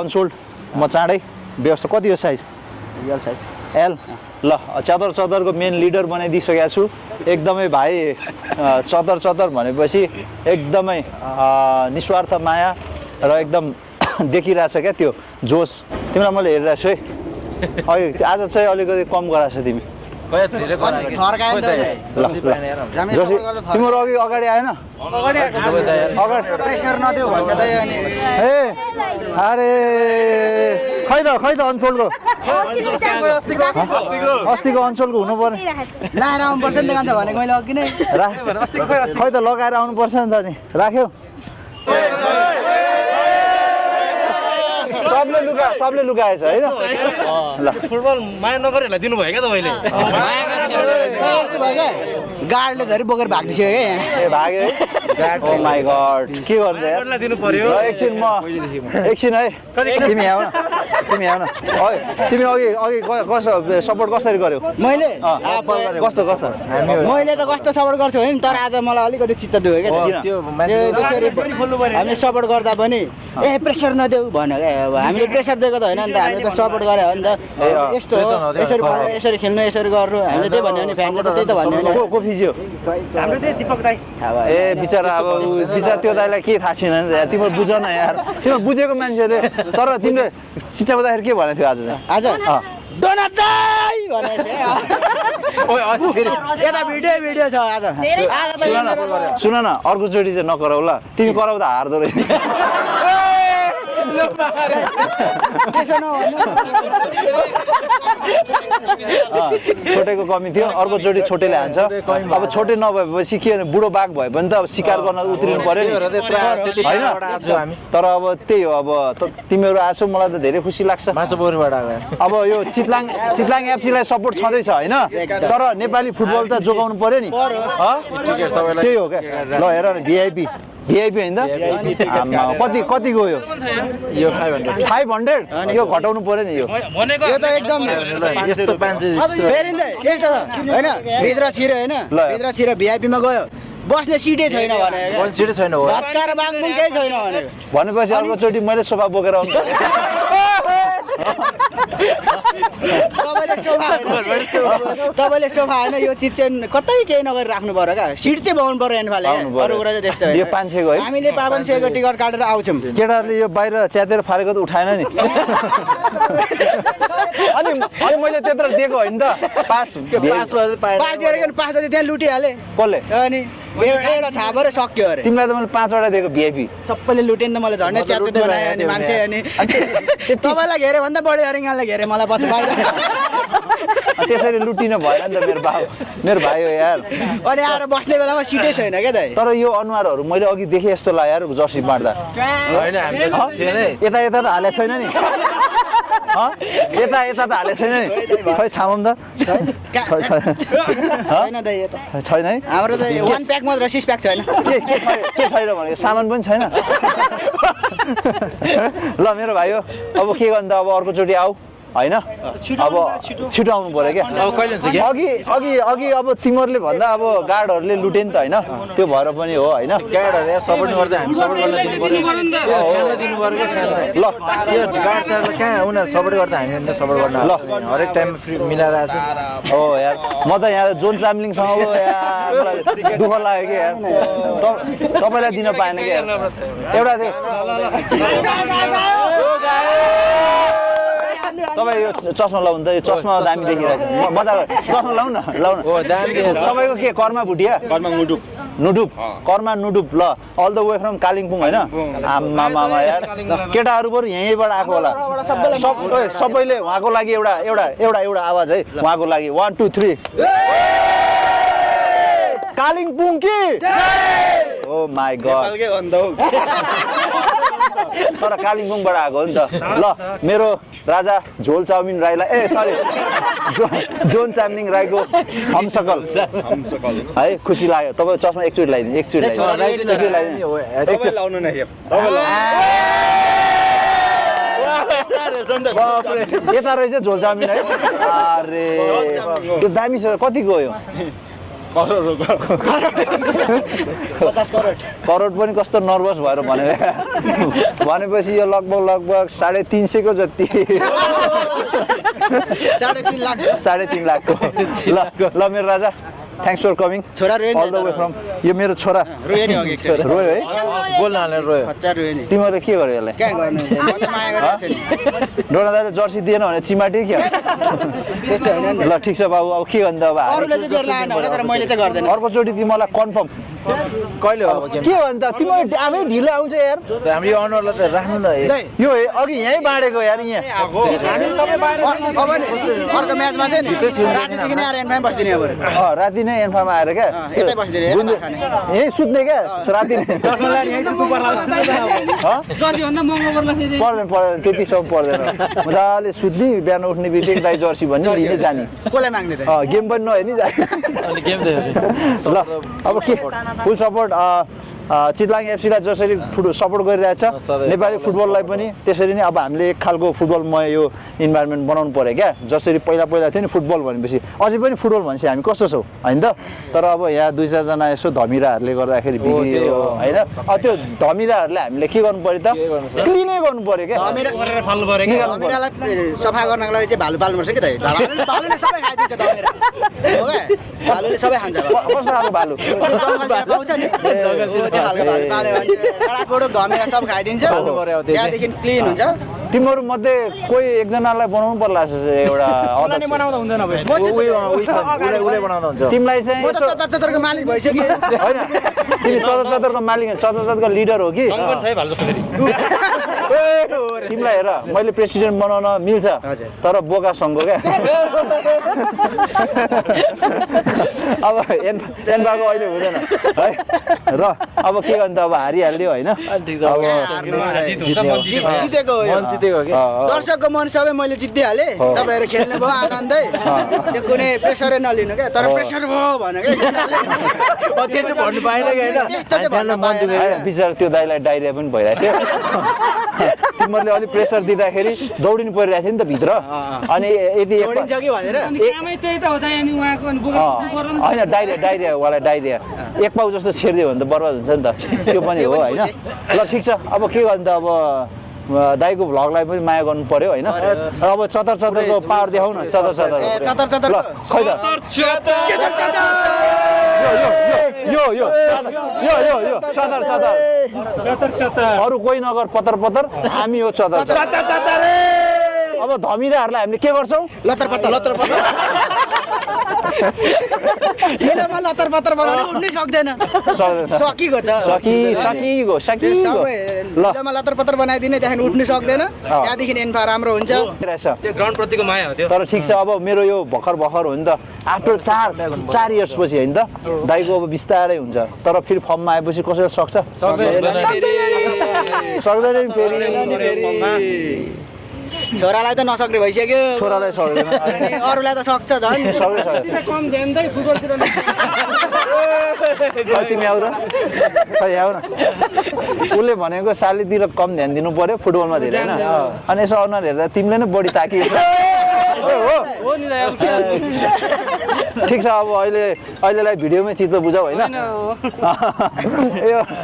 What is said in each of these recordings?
unsold म चाँडै व्यवस्था कति हो साइज एल साइज एल ल चदरको मेन लिडर बनाइदिइसकेको छु एकदमै भाइ चदर भनेपछि एकदमै निस्वार्थ माया र एकदम देखिरहेछ क्या त्यो जोस तिमीलाई मैले हेरिरहेको छु है अहिले आज चाहिँ अलिकति कम गराएको छ तिमी जोसी तिम्रो अघि अगाडि आएन प्रेसर नदेऊ भन्छ त ए अरे खै त अनसोल्डको अस्तिको अनसोल्डको हुनु पर्ने लाएर आउनुपर्छ नि त भनेको मैले अघि नै खै त लगाएर आउनुपर्छ नि त नि राख्यौ सबले लुकाएछ होइन ल फुटबल माया नगरेलाई दिनुभयो क्या तपाईँले यस्तो भयो क्या गाडले धरि बोकेर भाग्दिसक्यो क्या ए भाग्यो है ओ माई गॉड के गर्नु यार दिनु पर्यो एकछिन है तिमी आउ न तिमी अघि कसो सपोर्ट कसरी गर्यौ मैले कस्तो मैले त कस्तो सपोर्ट गर्छु होइन तर आज मलाई अलिकति चित्त दुख्यो क्या हामीले सपोर्ट गर्दा पनि ए प्रेसर नदेऊ भन्यो क्या अब हामीले प्रेसर दिएको त होइन नि त हामीले त सपोर्ट गरे हो नि त यस्तो हो यसरी खेल्नु यसरी गर्नु हामीले त्यही भन्यो भने फ्यानले त त्यही त भन्यो भने को फिजियो हाम्रो त्यही दिपक दाई ए बिचरा अब बिचरा त्यो दाइलाई के थाहा छैन नि यार तिम्रो बुझ न यार तिम्रो बुझेको मान्छेले तर तिमीले शिक्षा बुझ्दाखेरि के भनेको थियो आज डोनाल्ड दाई भनेको थिएँ यता भिडियो छ आज सुन न अर्कोचोटि चाहिँ नकराउ ल तिमी कराउँदा हार्दो रहेछ छोटेको कमी थियो अर्कोचोटि छोटेले हान्छ अब छोटे नभएपछि के बुढो बाघ भयो भने त अब शिकार गर्न उत्रिनु पर्यो नि होइन तर अब त्यही हो अब तिमीहरू आछौ मलाई त धेरै खुसी लाग्छ अब यो चितलाङ एफसीलाई सपोर्ट छँदैछ होइन तर नेपाली फुटबल त जोगाउनु पर्यो नि त्यही हो क्या ल हेर न भिआइपी होइन त कति गयो यो 500 यो घटाउनु पर्यो नि यो त एकदम यस्तो 500 फेरि यस्तो होइन भित्र छिर्यो होइन भित्र छिर्यो भिआइपीमा गयो बस्ने सिटै छैन भने सिटै छैन हो भत्कार बाङबुङ केही छैन भनेपछि अर्कोचोटि मैले सोफा बोकेर आउनु तपाईँले सोफा होइन यो चिज चाहिँ कतै केही नगरी राख्नु पर्यो क्या सिट चाहिँ पाउनु पर्यो एनफाले अरू कुरा चाहिँ त्यस्तो यो 500 को है हामीले 500 को टिकट काटेर आउँछौँ केटाहरूले यो बाहिर च्यातेर फालेको त उठाएन नि अनि मैले त्यत्रो दिएको होइन त पास दिएर पास जति त्यहाँ लुटिहालेँ कसले अनि एउटा छापेर सक्यो अरे तिमीलाई त मैले 5 वटा दिएको भिआइपी सबैले लुट्यो नि त मलाई झन्डै च्याचुत बनायो अनि मान्छे अनि तपाईँलाई घेरे भन्दा बढी अरिङालाई घेरे मलाई पछि बाहिर त्यसरी लुटिन भएन नि त मेरो भाइ हो यार अनि आएर बस्ने बेलामा सिटै छैन क्या दाइ तर यो अनुहारहरू मैले अघि देखेँ यस्तो लाग्यो यार जर्सी बाँड्दा यता त हालेको छैन नि यता त हालेको छैन नि खै छामौँ त छैन दाइ यता छैन है हाम्रो त 1 प्याक मात्र 6 प्याक छैन के छैन भनेको सामान पनि छैन ल मेरो भाइ हो अब के गर्नु त अब अर्कोचोटि आऊ होइन अब छिटो आउनु पर्यो क्या अघि अब तिमीहरूले भन्दा अब गार्डहरूले लुटे नि त होइन त्यो भएर पनि हो होइन गार्डहरु सपोर्ट गर्दा हामी सपोर्ट गर्न दिनु पर्यो फ्यानलाई दिनु पर्यो के फ्यानलाई ल यो गार्ड सरले कहाँ उनीहरु सपोर्ट गर्दा हामी पनि सपोर्ट गर्न ल हरेक टाइम फ्री मिलाएर आछु हो यार म त यहाँ जोन चाम्लिङसँग हो यार मलाई दुःख लाग्यो के यार तपाईलाई दिन पाएन के एउटा थियो तपाईँ यो चस्मा लाउनु त यो चस्मा दामी देखिरहेको छ मजा चस्मा लाउनु न ओ दामी देखिन्छ तपाईँको के कर्मा भुटिया नुडुप कर्मा नुडुप ल all the way from Kalimpong होइन आमामा यार केटाहरू बरु यहीँबाट आएको होला सबैले उहाँको लागि एउटा आवाज है उहाँको लागि 1 2 3 कालिम्पोङ कि ओ माई गॉड तर कालिम्पोङबाट आएको हो नि त ल मेरो राजा झोल चाउमिन राईलाई ए सरी जोन चाम्लिङ राईको हमसकल है खुसी लाग्यो तपाईँ चस्मा एकचोटि लगाइदिनु लाउनु न यता रहेछ झोल चाउमिन है अरे त्यो दामी छ कति गयो 50 करोड करोड पनि कस्तो नर्भस भएर भनेपछि यो लगभग 350 को जति 3.5 लाख 3.5 लाखको ल मेरो राजा थ्याङ्क्स फर कमिङ छोरा रोयो अल द वे फ्रम यो मेरो छोरा रोयो नि अघि एकचोटि रोयो है बोल्न हालेर रोयो खच्चा रोयो नि तिमीहरूले के गर्यो यसलाई क्या गर्नु म त माया गरिरहेको छु नि डोना दाइले जर्सी दिएन भने चिमाटी क्या त्यस्तो होइन नि ल ठिक छ बाबु अब के गर्नु त अब अरूले चाहिँ बेर लाएन होला तर मैले चाहिँ गर्दैन अर्कोचोटि तिमीलाई कन्फर्म कहिले हो अब गेम के भन्नु त तिमीहरू आफै ढिलो आउँछ यार हाम्रो यो अनुहारलाई त राख्नु न यो अघि यहीँ बाँडेको यार यहाँ अब नि अर्को म्याचमा चाहिँ नि रातिदेखि नै आएर एन्फाइम बस्दिने अब राति नै एन्फामा आएर क्या यतै बस्दिने यतै भात खाने यहीँ सुत्ने क्या राति नै पर्दैन त्यति सब पर्दैन मजाले सुत्ने बिहान उठ्ने बित्तिकै दाइ जर्सी भन्ने लिने जाने कसलाई माग्ने त गेम पनि नहेर्ने जाने गेम ल अब के फुल सपोर्ट चितलाङ एफसीलाई जसरी सपोर्ट गरिरहेछ नेपाली फुटबललाई पनि त्यसरी नै अब हामीले एक खालको फुटबलमय यो इन्भाइरोमेन्ट बनाउनु पर्यो क्या जसरी पहिला थियो नि फुटबल भनेपछि अझै पनि फुटबल भनेपछि हामी कस्तो छौँ होइन त तर अब यहाँ 2-4 जना यसो धमिराहरूले गर्दाखेरि बिग्रियो होइन त्यो धमिराहरूले हामीले के गर्नु पर्यो त क्लिनै गर्नु पर्यो क्या धमिरालाई सफा गर्नको लागि चाहिँ भालु पाल्नुपर्छ कि त भालुले सबै खाइदिन्छ धमिरा हो क्या भालुले सबै खान्छ कस्तो खालको भालु पाउँछ नि त्यो खालको भालु पाल्यो भने डाँडाकोडो धमिरा सब खाइदिन्छ त्यहाँदेखि क्लिन हुन्छ तिमीहरू मध्ये कोही एकजनालाई बनाउनु पर्ला एउटा तिमीलाई चाहिँ चतरको मालिक भइसक्यो होइन तिमी चतरको मालिक चतरको लिडर हो कि तिमीलाई हेर मैले प्रेसिडेन्ट बनाउन मिल्छ तर बोकासँगको क्या अब एन्फाको अहिले हुँदैन है र अब के गर्नु त अब हारिहाल्यो होइन जितेको हो दर्शकको मन सबै मैले जितिहालेँ तपाईँहरू खेल्नु भयो आनन्दै त्यो कुनै प्रेसरै नलिनु क्या तर प्रेसर भयो भने बिचरा त्यो दाइलाई डाइरिया पनि भइरहेको थियो तिमीहरूले अलिक प्रेसर दिँदाखेरि दौडिनु परिरहेको थियो नि त भित्र अनि यदि होइन डाइरिया एक पाउ जस्तो छेडिदियो भने त बर्बाद हुन्छ नि त त्यो पनि हो होइन ल ठिक छ अब के गर्नु त अब दाइको भ्लगलाई पनि माया गर्नु पर्यो होइन अब चतरको पावर देखाउ न चतर ल खै त यो चतर अरू कोही नगर पतर हामी हो चतर अब धमिराहरूलाई हामीले के गर्छौँ लतर पतर उठ्नै सक्दैन सकिगयो त सकिगयो लतर पतर बनाइदिने त्यहाँदेखि उठ्नु सक्दैन त्यहाँदेखि एन्फा राम्रो हुन्छ त्यो ग्राउन्ड प्रतिको माया हो त्यो तर ठिक छ अब मेरो यो भर्खर हो नि त आफ्टर 4 इयर्स पछि होइन त दाइको अब बिस्तारै हुन्छ तर फेरि फर्ममा आएपछि कसैले सक्छ सक्दैन फेरि छोरालाई त नसक्ने भइसक्यो छोरालाई सक्दैन अरूलाई त सक्छ झन् तिमी आऊ त खै आऊ न उसले भनेको सालीतिर कम ध्यान दिनु पर्यो फुटबलमा धेरै होइन अनि यसो अनुहार हेर्दा तिमीले नै बढी ताकिएको ठिक छ अब अहिलेलाई भिडियोमै चित्त बुझाउ होइन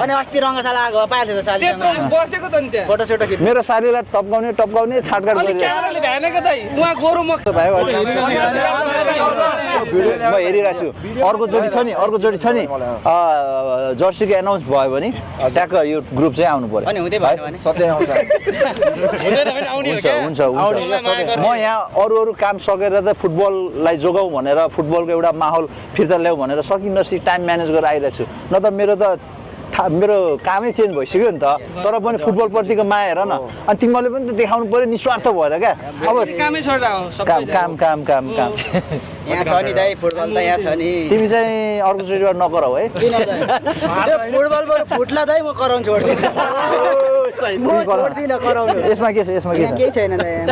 अनि अस्ति रङ्गशाला आएको पाएको थियो त सालीसँग बसेको त नि त्यहाँ फोटो सोटो खिच्नु मेरो सालीलाई टपकाउने छाटकाट क्यामेराले भ्यानेको त उहाँ गोरु म हेरिरहेको छु अर्कोचोटि छ नि जर्सीको एनाउन्स भयो भने ट्याक्क यो ग्रुप चाहिँ आउनु पर्यो अनि हुँदै भयो भने सधैँ आउँछ हुन्छ म यहाँ अरू काम सकेर त फुटबललाई जोगाउँ भनेर फुटबलको एउटा माहौल फिर्ता ल्याऊ भनेर सकिनसी टाइम म्यानेज गरेर आइरहेको छु न त मेरो कामै चेन्ज भइसक्यो नि त तर पनि फुटबलप्रतिको माया हेर न अनि तिमीहरूले पनि त देखाउनु पर्यो निस्वार्थ भएर क्या अब कामै छोडेर हो काम यहाँ छ नि दाइ फुटबल त यहाँ छ नि तिमी चाहिँ अर्कोचोटिबाट नगराऊ है किन त्यो फुटबलबाट फुट्ला दाइ म कराउनु छोड्दिनँ कराउनु यसमा के छ केही छैन दाइ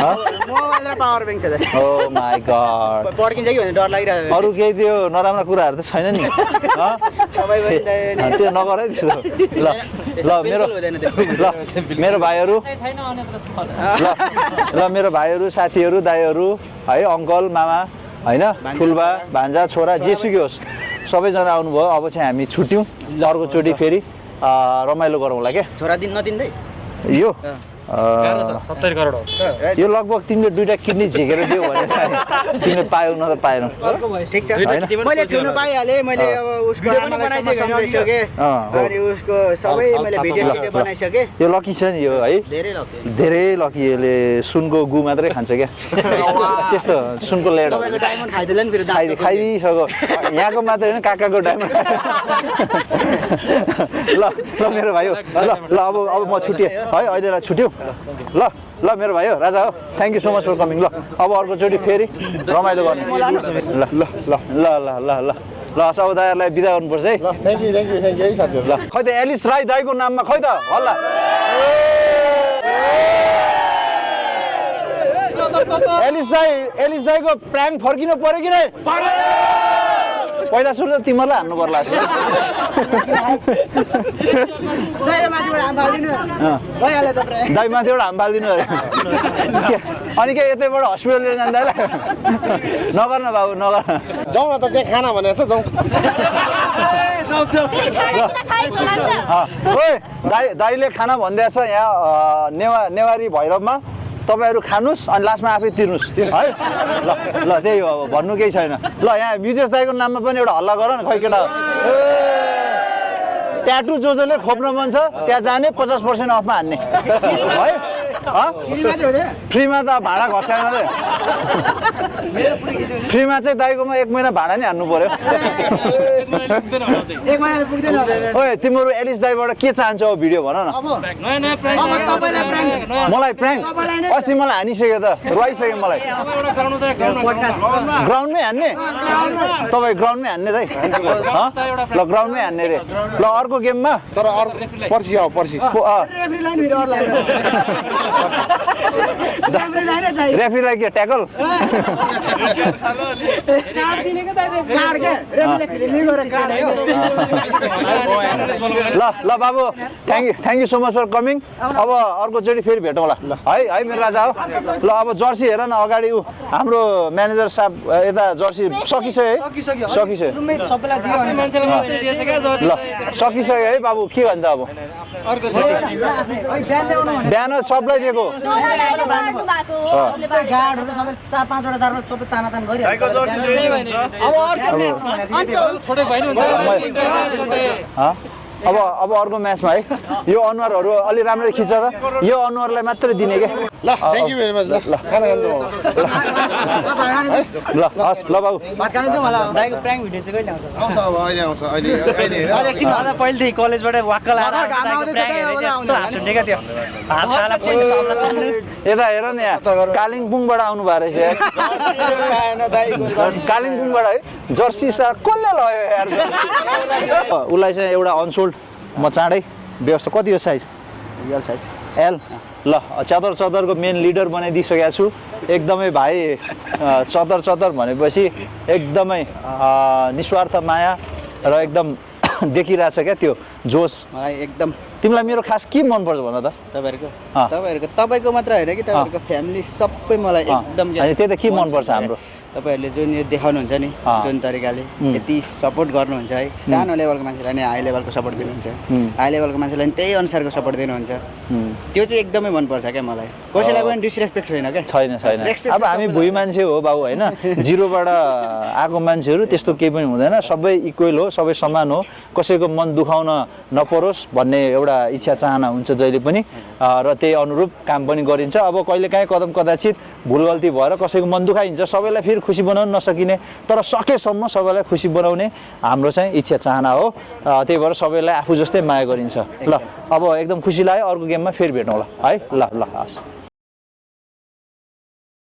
मोबाइल र पावर ब्याङ्क छ दाइ ओ माय गॉड पड्किन्छ कि भने डर लागिरहेको अरू केही त्यो नराम्रा कुराहरू त छैन नि त्यो नगर है त्यसो ल मेरो भाइहरू मेरो भाइहरू साथीहरू दाइहरू है अङ्कल मामा होइन ठुल्बा भान्जा छोरा जेसुकै होस् सबैजना आउनुभयो अब चाहिँ हामी छुट्यौँ अर्कोचोटि फेरि रमाइलो गरौँला क्या छोरा दिन नदिँदै यो 70 करोड हो यो लगभग तिमीले दुईटा किडनी झिकेर दियो भने चाहिँ तिमीले पायौ न त पाएनौ ठिक छ मैले छुनु पाइहालेँ मैले अब उसको आमालाई सम्झाइसकेँ अनि उसको सबै मैले भिडियो सिडियो बनाइसकेँ यो लकी छ नि यो है धेरै लकी यसले सुनको गु मात्रै खान्छ क्या त्यस्तो सुनको लेड तपाईँको डायमन्ड खाइदिएला नि फेरि दाइ खाइदिइसक्यो यहाँको मात्रै होइन काकाको डायमन्ड ल ल मेरो भाइ हो ल अब म छुट्टिएँ है अहिलेलाई छुट्यो ल ल मेरो भाइ हो राजा हो thank you so much for coming ल अब अर्कोचोटि फेरि रमाइलो गर्ने ल ल ल ल ल ल ल ल सब दाइहरूलाई बिदा गर्नुपर्छ है थ्याङ्क यू है साथीहरु ल खै त एलिस राई दाईको नाममा खै त हल्ला एलिस दाईको प्राङ फर्किनु पर्यो कि नै पहिला सुरु त तिमीहरूलाई हान्नु पर्ला दाई माथिबाट हाम फालिदिनु अरे अनि के यतैबाट हस्पिटल लिएर जाँदा नगर न बाबु नगर जाउँ न त त्यहाँ खाना भनेको छ जाउँ ओए दाईले खाना भन्दैछ यहाँ नेवारी भैरवमा तपाईँहरू खानुहोस् अनि लास्टमा आफै तिर्नुहोस् है ल ल त्यही हो अब भन्नु केही छैन ल यहाँ विजेश दाईको नाममा पनि एउटा हल्ला गर न खै केटा ट्याटु जसले खोप्न मन छ त्यहाँ जाने 50% अफमा हान्ने है फ्रीमा त भाडा घस्कायो मात्रै फ्रीमा चाहिँ दाइकोमा 1 महिना भाडा नि हान्नु पर्यो ओए तिमीहरू एलिस दाइबाट के चाहन्छ अब भिडियो भन न मलाई प्राङ्क अस्ति मलाई हानिसक्यो त रुवाइसक्यो मलाई ग्राउन्डमै हान्ने तपाईँ ग्राउन्डमै हान्ने दाइ ल ग्राउन्डमै हान्ने रे ल अर्को गेममा तर पर्सि आऊ पर्सि रेफ्रीलाई के ट्याकल ल ल बाबु thank you so much for coming अब अर्कोचोटि फेरि भेटौँला है मेरो राजा हो ल अब जर्सी हेर न अगाडि ऊ हाम्रो म्यानेजर साहब यता जर्सी सकिसक्यो है सकिसक्यो ल सकिसक्यो है बाबु के भन्छ अब बिहान सबलाई दिएको अब अर्को म्याचमा है यो अनुहारहरू अलि राम्ररी खिच्छ त यो अनुहारलाई मात्रै दिने क्या ल थ्याङ्क यू भेरी मच ल खाना ल हस् ल बाबु दाइको प्राङ्क भिडियो चाहिँ कहिले आउँछ आउँछ अब अहिले आउँछ अहिले पहिलेदेखि कलेजबाट वाक्क यता हेर न यहाँ कालिम्पोङबाट आउनु भएको रहेछ कालिम्पोङबाट है जर्सी सार कसले लयो यार उसलाई चाहिँ एउटा अनसोल्ड म चाँडै व्यवस्था कति हो साइज एल साइज एल ल चदरको मेन लिडर बनाइदिइसकेको छु एकदमै भाइ चदर भनेपछि एकदमै निस्वार्थ माया र एकदम देखिरहेछ क्या त्यो जोस मलाई एकदम तिमीलाई मेरो खास के मनपर्छ भन त तपाईँको मात्र होइन कि तपाईँहरूको फ्यामिली सबै मलाई एकदम अनि त्यही त के मनपर्छ हाम्रो तपाईँहरूले जुन यो देखाउनुहुन्छ नि जुन तरिकाले यति सपोर्ट गर्नुहुन्छ है सानो लेभलको मान्छेलाई नि हाई लेभलको सपोर्ट दिनुहुन्छ हाई लेभलको मान्छेलाई नि त्यही अनुसारको सपोर्ट दिनुहुन्छ त्यो चाहिँ एकदमै मनपर्छ क्या मलाई कसैलाई पनि डिसरेस्पेक्ट छैन क्या छैन अब हामी भुइँ मान्छे हो बाबु होइन जिरोबाट आएको मान्छेहरू त्यस्तो केही पनि हुँदैन सबै इक्वेल हो सबै समान हो कसैको मन दुखाउन नपरोस् भन्ने एउटा इच्छा चाहना हुन्छ जहिले पनि र त्यही अनुरूप काम पनि गरिन्छ अब कहिलेकाहीँ कदम कदाचित भुल गल्ती भएर कसैको मन दुखाइन्छ सबैलाई फेरि खुसी बनाउन नसकिने तर सकेसम्म सबैलाई खुसी बनाउने हाम्रो चाहिँ इच्छा चाहना हो त्यही भएर सबैलाई आफू जस्तै माया गरिन्छ ल अब एकदम खुसी लाग्यो अर्को गेममा फेरि भेटौँला है ल हस्